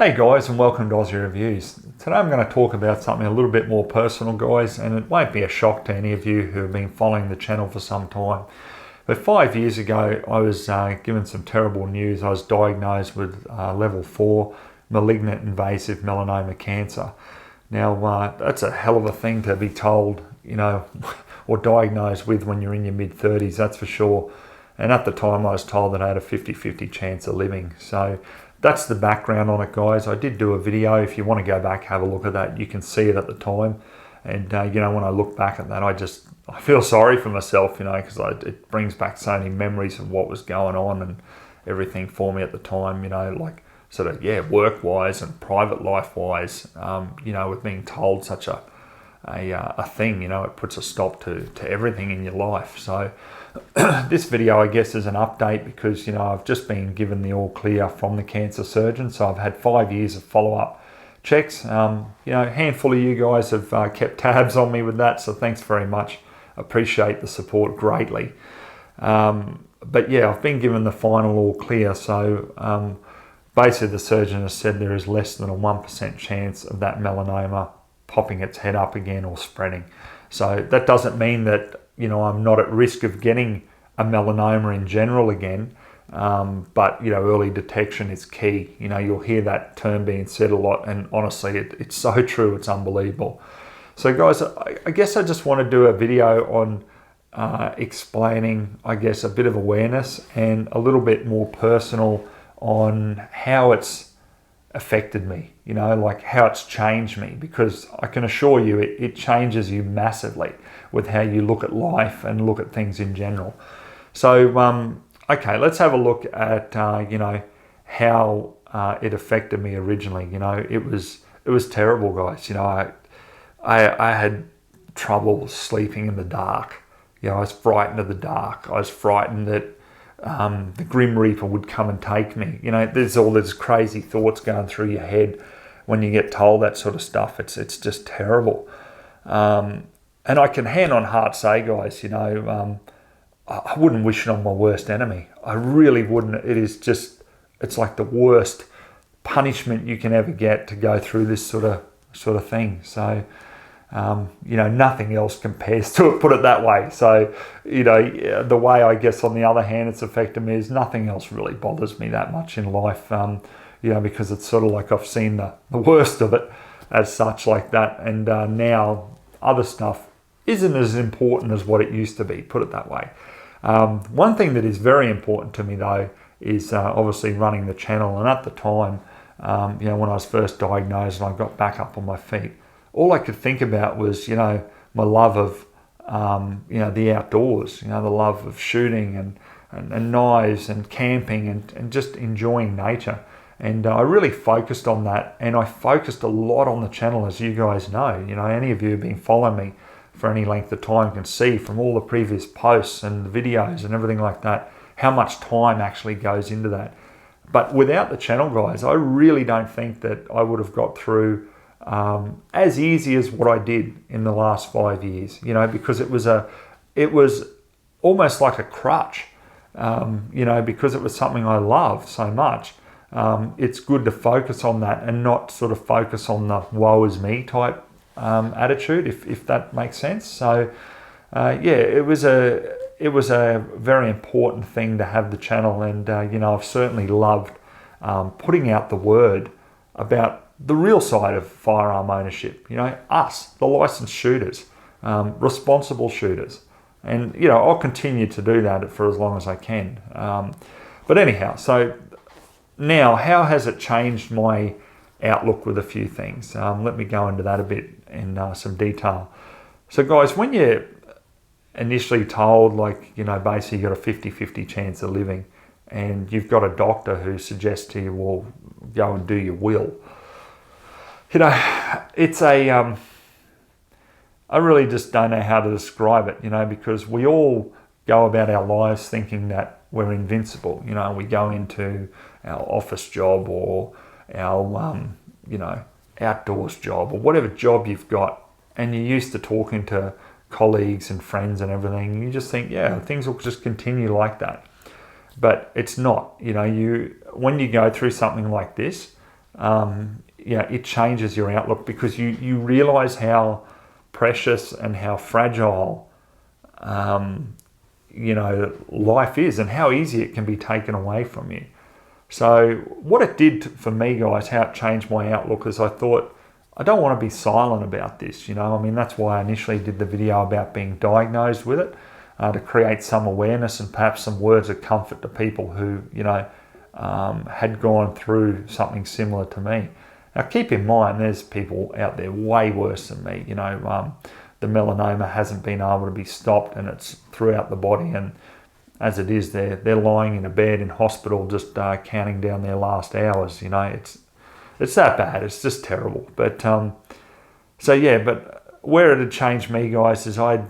Hey guys, and welcome to Ozzie Reviews. Today I'm going to talk about something a little bit more personal, guys, and it won't be a shock to any of you who have been following the channel for some time. But 5 years ago I was given some terrible news. I was diagnosed with level 4 malignant invasive melanoma cancer. Now that's a hell of a thing to be told, or diagnosed with when you're in your mid-30s, that's for sure. And at the time I was told that I had a 50-50 chance of living. So that's the background on it, guys. I did do a video. If you want to go back, have a look at that. You can see it at the time. And, when I look back at that, I feel sorry for myself, because it brings back so many memories of what was going on and everything for me at the time, like sort of, work-wise and private life-wise, with being told such a thing, it puts a stop to everything in your life. So this video, I guess, is an update because, I've just been given the all clear from the cancer surgeon. So I've had 5 years of follow-up checks. A handful of you guys have kept tabs on me with that. So thanks very much. Appreciate the support greatly. But yeah, I've been given the final all clear. So basically the surgeon has said there is less than a 1% chance of that melanoma popping its head up again or spreading. So that doesn't mean that, I'm not at risk of getting a melanoma in general again. But, early detection is key. You'll hear that term being said a lot, and honestly, it's so true. It's unbelievable. So guys, I guess I just want to do a video on explaining, I guess, a bit of awareness and a little bit more personal on how it's affected me, like how it's changed me, because I can assure you it changes you massively with how you look at life and look at things in general. So, okay, let's have a look at, how it affected me originally. It was terrible, guys. I had trouble sleeping in the dark. I was frightened of the dark. I was frightened that the Grim Reaper would come and take me. There's all these crazy thoughts going through your head when you get told that sort of stuff. It's just terrible. And I can hand on heart say, guys, I wouldn't wish it on my worst enemy. I really wouldn't. It's like the worst punishment you can ever get to go through this sort of thing. So, nothing else compares to it, put it that way. So, the way, I guess, on the other hand, it's affected me is nothing else really bothers me that much in life, because it's sort of like I've seen the worst of it as such like that. And now other stuff isn't as important as what it used to be, put it that way. One thing that is very important to me, though, is obviously running the channel. And at the time, when I was first diagnosed and I got back up on my feet, all I could think about was, my love of, the outdoors, the love of shooting and knives and camping and just enjoying nature. And I really focused on that. And I focused a lot on the channel, as you guys know. Any of you who've been following me for any length of time can see from all the previous posts and the videos and everything like that, how much time actually goes into that. But without the channel, guys, I really don't think that I would have got through as easy as what I did in the last 5 years, because it was almost like a crutch, because it was something I loved so much. It's good to focus on that and not sort of focus on the woe is me type attitude, if that makes sense. So, it was a very important thing to have the channel, and I've certainly loved putting out the word about the real side of firearm ownership, us, the licensed shooters, responsible shooters. And, I'll continue to do that for as long as I can. But anyhow, so now how has it changed my outlook with a few things? Let me go into that a bit in some detail. So guys, when you're initially told, basically you got a 50-50 chance of living, and you've got a doctor who suggests to you, well, go and do your will. It's I really just don't know how to describe it, because we all go about our lives thinking that we're invincible. We go into our office job or our, outdoors job or whatever job you've got, and you're used to talking to colleagues and friends and everything. And you just think, things will just continue like that. But it's not. When you go through something like this, it changes your outlook, because you realize how precious and how fragile life is, and how easy it can be taken away from you. So what it did for me, guys, how it changed my outlook, is I thought, I don't want to be silent about this. That's why I initially did the video about being diagnosed with it, to create some awareness and perhaps some words of comfort to people who had gone through something similar to me. Now keep in mind, there's people out there way worse than me. The melanoma hasn't been able to be stopped, and it's throughout the body, and as it is, they're lying in a bed in hospital, just counting down their last hours. It's that bad. It's just terrible. But but where it had changed me, guys, is I'd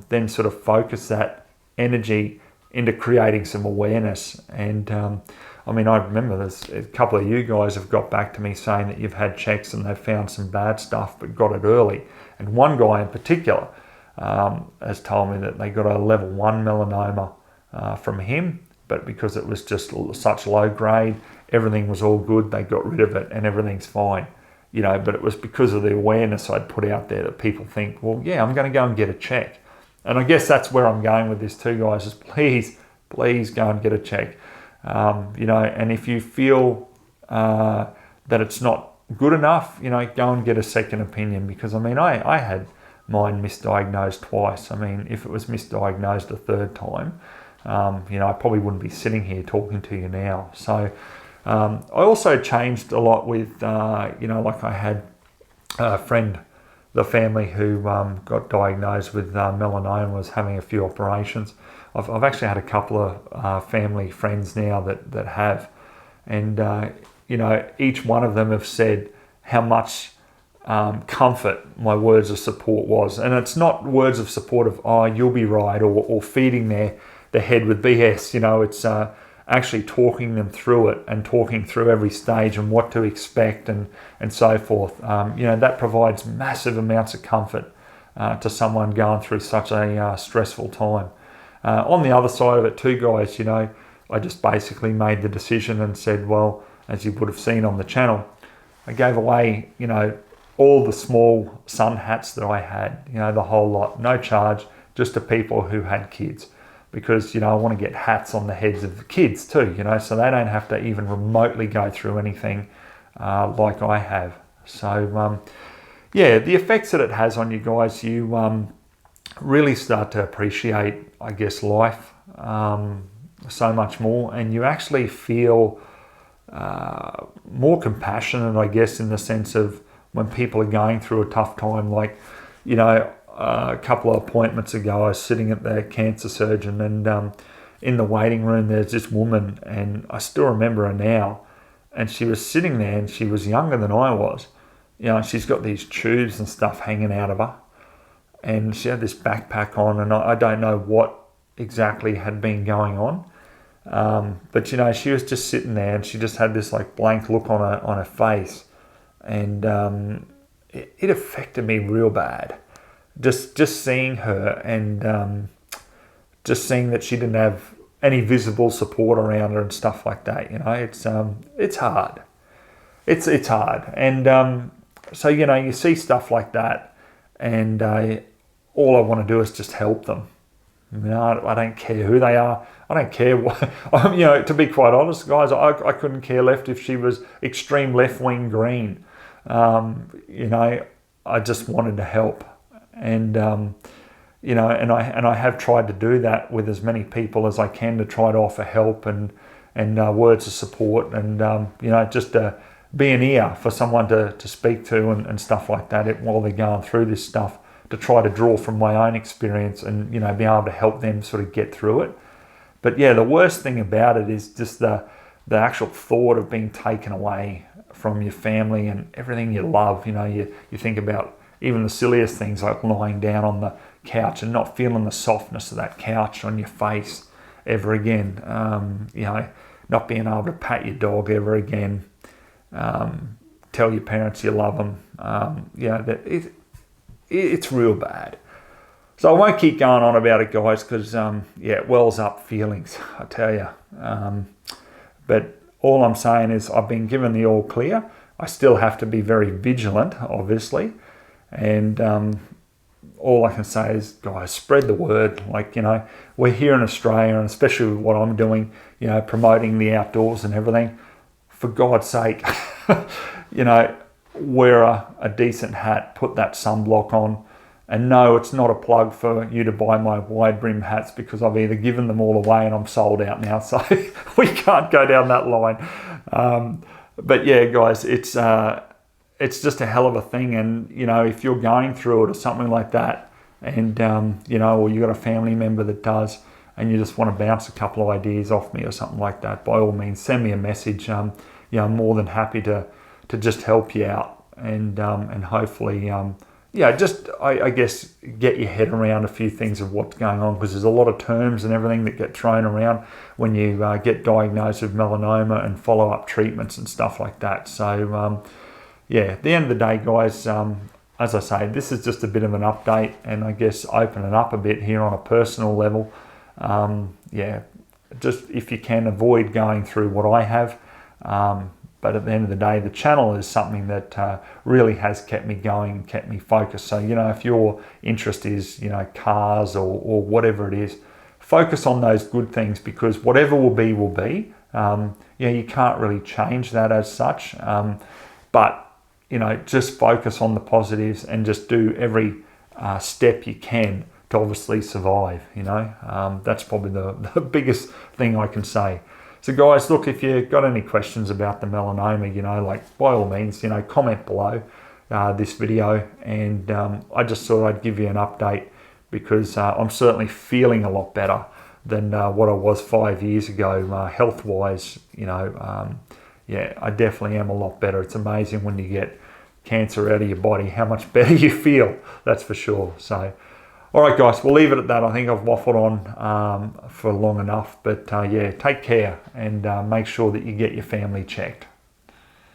then sort of focused that energy into creating some awareness. And I remember there's a couple of you guys have got back to me saying that you've had checks and they've found some bad stuff but got it early. And one guy in particular has told me that they got a level 1 melanoma from him, but because it was just such low grade, everything was all good, they got rid of it and everything's fine. But it was because of the awareness I'd put out there that people think, well, yeah, I'm going to go and get a check. And I guess that's where I'm going with this too, guys, is please go and get a check. And if you feel that it's not good enough, go and get a second opinion, because I had mine misdiagnosed twice. If it was misdiagnosed a third time, I probably wouldn't be sitting here talking to you now. So I also changed a lot with, like I had a friend, the family who got diagnosed with melanoma, was having a few operations. I've actually had a couple of family friends now that have, and each one of them have said how much comfort my words of support was. And it's not words of support of, oh, you'll be right, or feeding their head with BS. It's actually talking them through it and talking through every stage and what to expect and so forth. That provides massive amounts of comfort to someone going through such a stressful time. On the other side of it too, guys, I just basically made the decision and said, well, as you would have seen on the channel, I gave away, all the small sun hats that I had, the whole lot, no charge, just to people who had kids. Because, I want to get hats on the heads of the kids too, so they don't have to even remotely go through anything like I have. So, the effects that it has on you guys, you really start to appreciate, I guess, life so much more, and you actually feel more compassionate, I guess, in the sense of when people are going through a tough time. Like, a couple of appointments ago, I was sitting at the cancer surgeon, and in the waiting room there's this woman, and I still remember her now, and she was sitting there, and she was younger than I was. She's got these tubes and stuff hanging out of her, and she had this backpack on, and I don't know what exactly had been going on, but she was just sitting there, and she just had this like blank look on her face, and it affected me real bad. Just seeing her, and just seeing that she didn't have any visible support around her and stuff like that. It's hard. It's hard, and so you see stuff like that, and all I want to do is just help them. I don't care who they are. I don't care what. To be quite honest, guys, I couldn't care left if she was extreme left-wing green. I just wanted to help. And and I have tried to do that with as many people as I can, to try to offer help and words of support, and just to be an ear for someone to speak to and stuff like that while they're going through this stuff, to try to draw from my own experience and be able to help them sort of get through it. But the worst thing about it is just the actual thought of being taken away from your family and everything you love. You think about even the silliest things, like lying down on the couch and not feeling the softness of that couch on your face ever again. Not being able to pat your dog ever again. Tell your parents you love them. It's real bad. So I won't keep going on about it, guys, because it wells up feelings, I tell you. But all I'm saying is I've been given the all clear. I still have to be very vigilant, obviously. And all I can say is, guys, spread the word. Like, you know, we're here in Australia, and especially with what I'm doing, you know, promoting the outdoors and everything. For God's sake, you know, wear a decent hat, put that sunblock on. And no, it's not a plug for you to buy my wide brim hats, because I've either given them all away and I'm sold out now. So we can't go down that line. But yeah, guys, it's just a hell of a thing. And, you know, if you're going through it or something like that, and, you know, or you got a family member that does, and you just want to bounce a couple of ideas off me or something like that, by all means, send me a message. You know, I'm more than happy to just help you out, and hopefully, yeah, just, I guess, get your head around a few things of what's going on, because there's a lot of terms and everything that get thrown around when you get diagnosed with melanoma, and follow-up treatments and stuff like that. So, yeah, at the end of the day, guys, as I say, this is just a bit of an update, and I guess opening up a bit here on a personal level. Yeah, just if you can, avoid going through what I have. But at the end of the day, the channel is something that really has kept me going, kept me focused. So, you know, if your interest is, you know, cars or whatever it is, focus on those good things, because whatever will be, will be. Yeah, you can't really change that as such. But, you know, just focus on the positives, and just do every step you can to obviously survive, you know. That's probably the biggest thing I can say. So guys, look, if you've got any questions about the melanoma, you know, like, by all means, you know, comment below this video. And I just thought I'd give you an update, because I'm certainly feeling a lot better than what I was 5 years ago, health-wise. You know, yeah, I definitely am a lot better. It's amazing when you get cancer out of your body, how much better you feel, that's for sure. So, all right, guys, we'll leave it at that. I think I've waffled on for long enough. But yeah, take care, and make sure that you get your family checked.